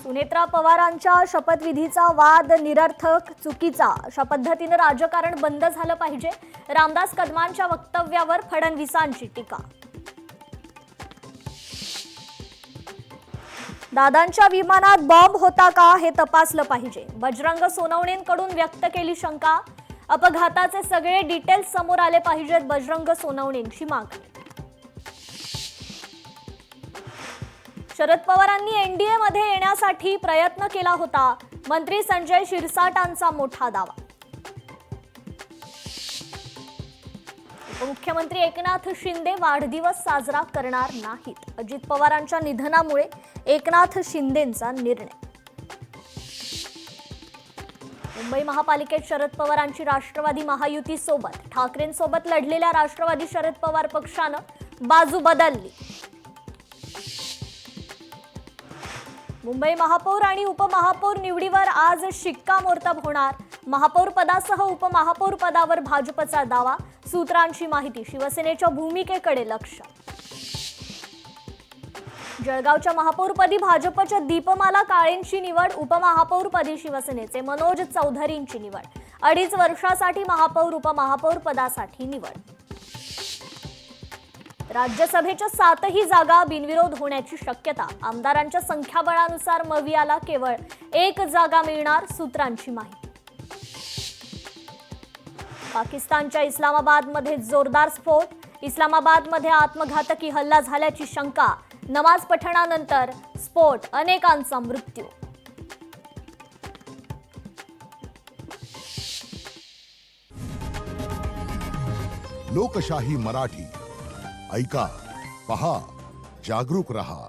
सुनेत्रा पवारांच्या शपथविधीचा वाद निरर्थक चुकीचा, अशा पद्धतीने राजकारण बंद झालं पाहिजे. रामदास कदमांच्या वक्तव्यावर फडणवीसांची टीका. दादांच्या विमानात बॉम्ब होता का हे तपासलं पाहिजे. बजरंग सोनवणेंकडून व्यक्त केली शंका. अपघाताचे सगळे डिटेल्स समोर आले पाहिजेत. बजरंग सोनवणेंची मागणी. शरद पवारांनी एनडीए मध्ये येण्यासाठी प्रयत्न केला होता. मंत्री संजय शिरसाटांचा मोठा दावा. उपमुख्यमंत्री एकनाथ शिंदे वाढदिवस साजरा करणार नाहीत. अजित पवारांच्या निधनामुळे एकनाथ शिंदेंचा निर्णय. मुंबई महापालिकेत शरद पवारांची राष्ट्रवादी महायुतीसोबत ठाकरेंसोबत लढलेल्या राष्ट्रवादी शरद पवार पक्षानं बाजू बदलली. मुंबई महापौर आणि उपमहापौर निवडीवर आज शिक्कामोर्तब होणार. महापौर पदासह उपमहापौर पदावर भाजपचा दावा. सूत्रांची माहिती. शिवसेनेच्या भूमिकेकडे लक्ष. जळगावच्या महापौरपदी भाजपच्या दीपमाला काळेंची निवड. उपमहापौरपदी शिवसेनेचे मनोज चौधरींची निवड. 2.5 वर्षासाठी महापौर उपमहापौर पदासाठी निवड. राज्यसभेच्या 7ही जागा बिनविरोध होण्याची शक्यता. आमदारांच्या संख्याबळानुसार मवियाला केवळ 1 जागा मिळणार. सूत्रांची माहिती. पाकिस्तानच्या इस्लामाबादमध्ये जोरदार स्फोट. इस्लामाबादमध्ये आत्मघातकी हल्ला झाल्याची शंका. नमाज पठणानंतर स्फोट. अनेकांचा मृत्यू. लोकशाही मराठी ऐका, पहा, जागरूक रहा.